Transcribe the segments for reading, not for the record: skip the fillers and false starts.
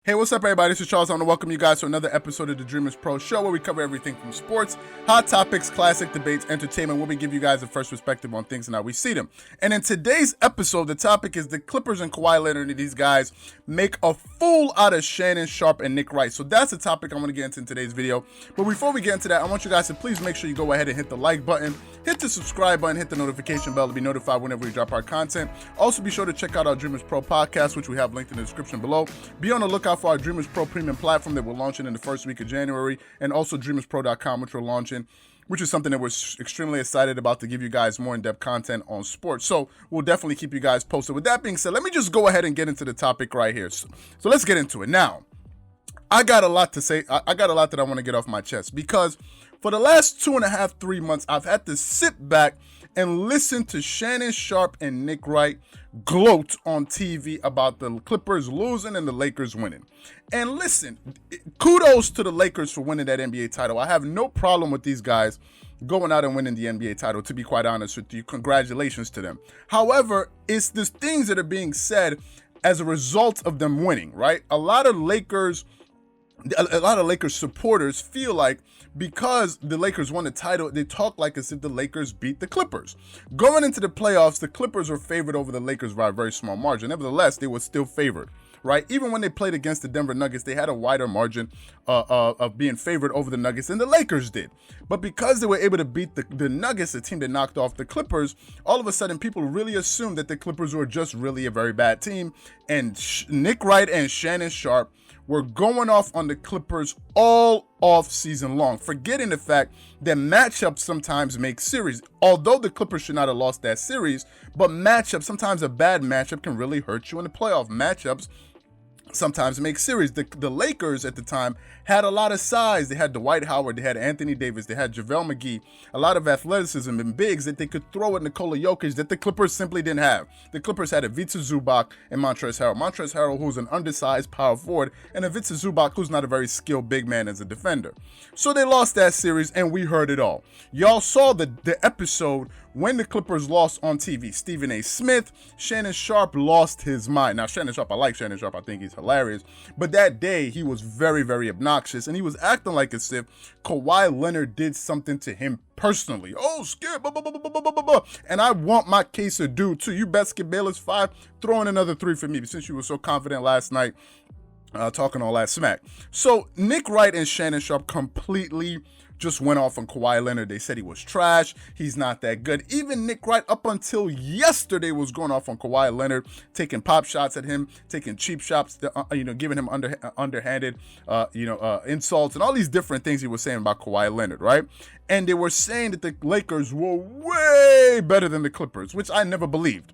Hey, what's up, everybody? This is Charles. I want to welcome you guys to another episode of the Dreamerspro Show, where we cover everything from sports, hot topics, classic debates, entertainment, where we give you guys the first perspective on things and how we see them. And in today's episode, the topic is the Clippers and Kawhi Leonard and these guys make a fool out of Shannon Sharpe and Nick Wright. So that's the topic I want to get into in today's video. But before we get into that, I want you guys to please make sure you go ahead and hit the like button, hit the subscribe button, hit the notification bell to be notified whenever we drop our content. Also, be sure to check out our Dreamerspro Podcast, which we have linked in the description below. Be on the lookout for our Dreamerspro Premium platform that we're launching in the first week of January, and also Dreamerspro.com, which we're launching, which is something that we're extremely excited about to give you guys more in-depth content on sports. So we'll definitely keep you guys posted. With that being said, let me just go ahead and get into the topic right here. So let's get into it. Now, I got a lot to say. I got a lot that I want to get off my chest, because for the last 2.5, 3 months, I've had to sit back and listen to Shannon Sharpe and Nick Wright gloat on TV about the Clippers losing and the Lakers winning. And listen, kudos to the Lakers for winning that NBA title. I have no problem with these guys going out and winning the NBA title, to be quite honest with you. Congratulations to them. However, it's the things that are being said as a result of them winning, right? A lot of Lakers supporters feel like because the Lakers won the title, they talk like as if the Lakers beat the Clippers. Going into the playoffs, the Clippers were favored over the Lakers by a very small margin. Nevertheless, they were still favored, right? Even when they played against the Denver Nuggets, they had a wider margin of being favored over the Nuggets than the Lakers did. But because they were able to beat the Nuggets, the team that knocked off the Clippers, all of a sudden people really assumed that the Clippers were just really a very bad team. And Nick Wright and Shannon Sharpe were going off on the Clippers all off season long, forgetting the fact that matchups sometimes make series. Although the Clippers should not have lost that series, but sometimes a bad matchup can really hurt you in the playoff. Matchups sometimes make series. The Lakers at the time had a lot of size. They had Dwight Howard, they had Anthony Davis, they had JaVale McGee, a lot of athleticism and bigs that they could throw at Nikola Jokic that the Clippers simply didn't have. The Clippers had Ivica Zubac and Montrezl Harrell. Montrezl Harrell, who's an undersized power forward, and Ivica Zubac, who's not a very skilled big man as a defender. So they lost that series, and we heard it all. Y'all saw the episode when the Clippers lost on TV. Stephen A. Smith, Shannon Sharpe lost his mind. Now, Shannon Sharpe, I like Shannon Sharpe. I think he's hilarious. But that day, he was very, very obnoxious, and he was acting like as if Kawhi Leonard did something to him personally. Oh, Skip, blah, blah, blah, blah, blah, blah, blah. And I want my case of due, too. You bet Skip Bayless 5, throw in another 3 for me, since you were so confident last night talking all that smack. So, Nick Wright and Shannon Sharpe completely just went off on Kawhi Leonard. They said he was trash. He's not that good. Even Nick Wright, up until yesterday, was going off on Kawhi Leonard, taking pop shots at him, taking cheap shots, giving him underhanded, insults and all these different things he was saying about Kawhi Leonard, right? And they were saying that the Lakers were way better than the Clippers, which I never believed.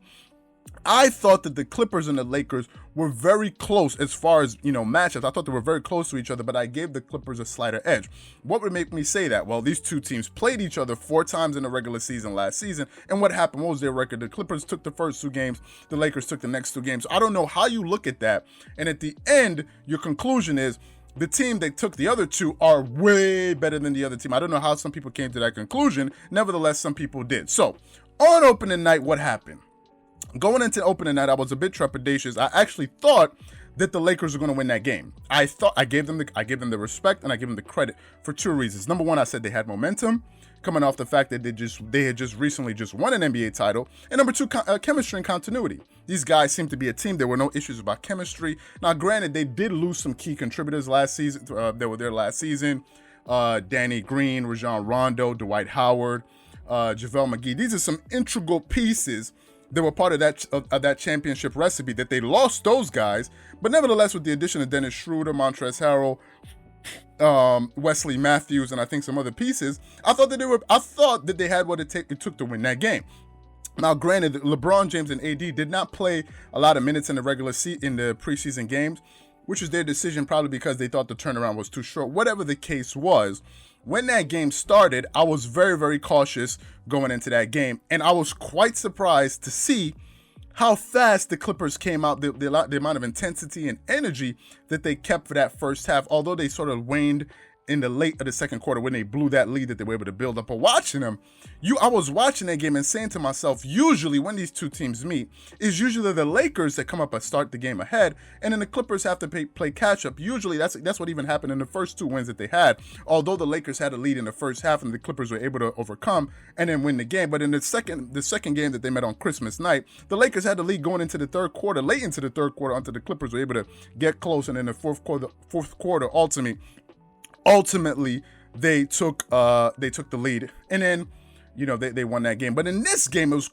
I thought that the Clippers and the Lakers were very close as far as, matchups. I thought they were very close to each other, but I gave the Clippers a slighter edge. What would make me say that? Well, these two teams played each other 4 times in the regular season last season. And what happened? What was their record? The Clippers took the first 2 games. The Lakers took the next 2 games. I don't know how you look at that. And at the end, your conclusion is the team that took the other 2 are way better than the other team. I don't know how some people came to that conclusion. Nevertheless, some people did. So, on opening night, what happened? Going into opening night, I was a bit trepidatious. I actually thought that the Lakers were going to win that game. I gave them the respect and I gave them the credit for 2 reasons. Number 1, I said they had momentum coming off the fact that they had just recently won an NBA title. And number 2, chemistry and continuity. These guys seem to be a team. There were no issues about chemistry. Now, granted, they did lose some key contributors last season. That were there last season. Danny Green, Rajon Rondo, Dwight Howard, JaVale McGee. These are some integral pieces that were part of that championship recipe. That they lost those guys, but nevertheless, with the addition of Dennis Schroeder, Montrezl Harrell, Wesley Matthews, and I think some other pieces, I thought that they had what it took to win that game. Now, granted, LeBron James and AD did not play a lot of minutes in the preseason games, which is their decision, probably because they thought the turnaround was too short. Whatever the case was, when that game started, I was very, very cautious going into that game, and I was quite surprised to see how fast the Clippers came out, the amount of intensity and energy that they kept for that first half, although they sort of waned in the late of the second quarter when they blew that lead that they were able to build up. But watching them, I was watching that game and saying to myself, usually when these two teams meet, is usually the Lakers that come up and start the game ahead, and then the Clippers have to play catch up. Usually that's what even happened in the first two wins that they had. Although the Lakers had a lead in the first half and the Clippers were able to overcome and then win the game. But in the second game that they met on Christmas night, the Lakers had the lead going into the third quarter, late into the third quarter, until the Clippers were able to get close, and in the fourth quarter ultimately they took the lead, and then they won that game. But in this game, it was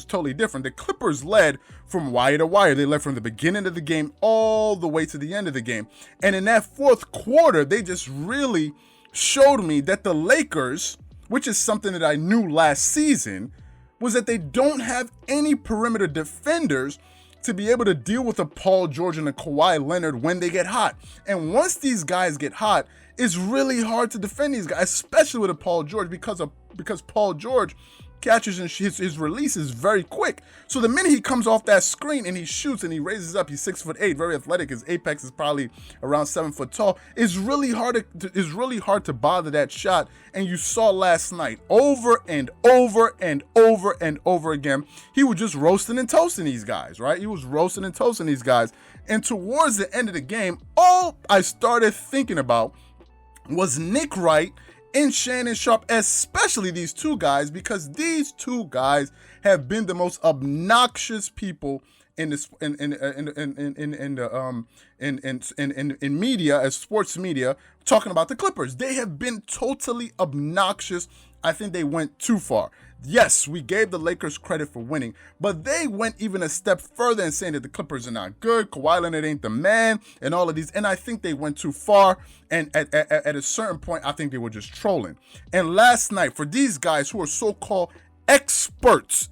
totally different. The Clippers led from wire to wire. They led from the beginning of the game all the way to the end of the game. And in that fourth quarter, they just really showed me that the Lakers, which is something that I knew last season, was that they don't have any perimeter defenders to be able to deal with a Paul George and a Kawhi Leonard when they get hot. And once these guys get hot, it's really hard to defend these guys, especially with a Paul George, because Paul George catches and his release is very quick. So the minute he comes off that screen and he shoots and he raises up, he's 6'8", very athletic. His apex is probably around 7 foot tall. It's really hard to bother that shot. And you saw last night over and over and over and over again, he was just roasting and toasting these guys, right? He was roasting and toasting these guys. And towards the end of the game, all I started thinking about was Nick Wright and Shannon Sharpe, especially these two guys, because these two guys have been the most obnoxious people in media, as sports media, talking about the Clippers. They have been totally obnoxious. I think they went too far. Yes, we gave the Lakers credit for winning, but they went even a step further in saying that the Clippers are not good, Kawhi Leonard ain't the man, and all of these. And I think they went too far. And at a certain point, I think they were just trolling. And last night, for these guys who are so-called experts,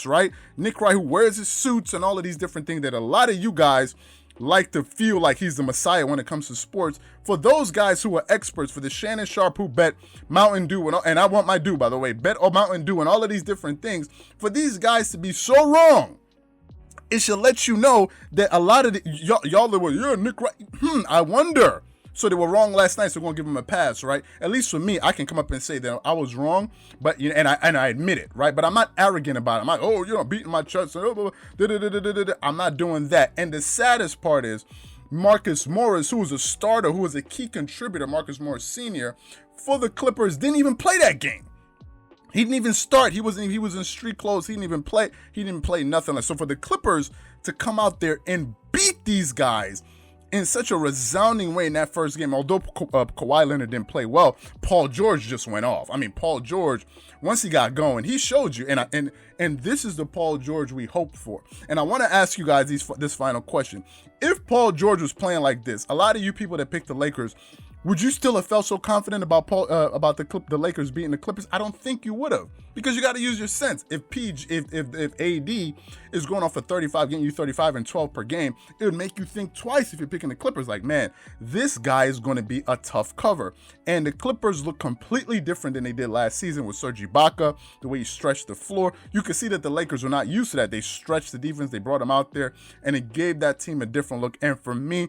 right? Nick Wright, who wears his suits and all of these different things that a lot of you guys like to feel like he's the messiah when it comes to sports. For those guys who are experts, for the Shannon Sharpe who bet Mountain Dew, and I want my Dew, by the way, bet on Mountain Dew and all of these different things, for these guys to be so wrong, it should let you know that a lot of y'all that were, yeah, Nick Wright, I wonder. So they were wrong last night, so we're gonna give them a pass, right? At least for me, I can come up and say that I was wrong, but and I admit it, right? But I'm not arrogant about it. I'm like, beating my chest. I'm not doing that. And the saddest part is Marcus Morris, who was a starter, who was a key contributor, Marcus Morris Sr. for the Clippers, didn't even play that game. He didn't even start. He was in street clothes. He didn't even play. He didn't play nothing. So for the Clippers to come out there and beat these guys in such a resounding way in that first game, although Kawhi Leonard didn't play well, Paul George just went off. I mean, Paul George, once he got going, he showed you. And this is the Paul George we hoped for. And I want to ask you guys this final question. If Paul George was playing like this, a lot of you people that picked the Lakers, would you still have felt so confident about the Lakers beating the Clippers? I don't think you would have, because you got to use your sense. If AD is going off for 35, getting you 35 and 12 per game, it would make you think twice if you're picking the Clippers. Like, man, this guy is going to be a tough cover. And the Clippers look completely different than they did last season with Serge Ibaka, the way he stretched the floor. You could see that the Lakers were not used to that. They stretched the defense, they brought them out there, and it gave that team a different look. And for me,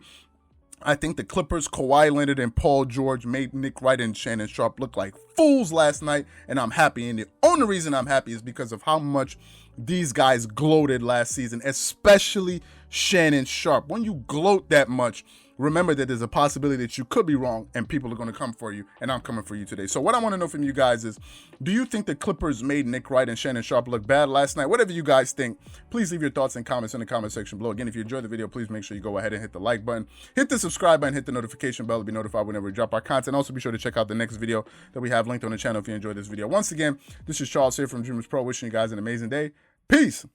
I think the Clippers, Kawhi Leonard and Paul George made Nick Wright and Shannon Sharpe look like fools last night, and I'm happy. And the only reason I'm happy is because of how much these guys gloated last season, especially Shannon Sharpe. When you gloat that much, remember that there's a possibility that you could be wrong and people are going to come for you, and I'm coming for you today. So what I want to know from you guys is, do you think the Clippers made Nick Wright and Shannon Sharpe look bad last night? Whatever you guys think, please leave your thoughts and comments in the comment section below. Again, if you enjoyed the video, please make sure you go ahead and hit the like button, hit the subscribe button, hit the notification bell to be notified whenever we drop our content. Also, be sure to check out the next video that we have linked on the channel if you enjoyed this video. Once again, this is Charles here from Dreamerspro, wishing you guys an amazing day. Peace.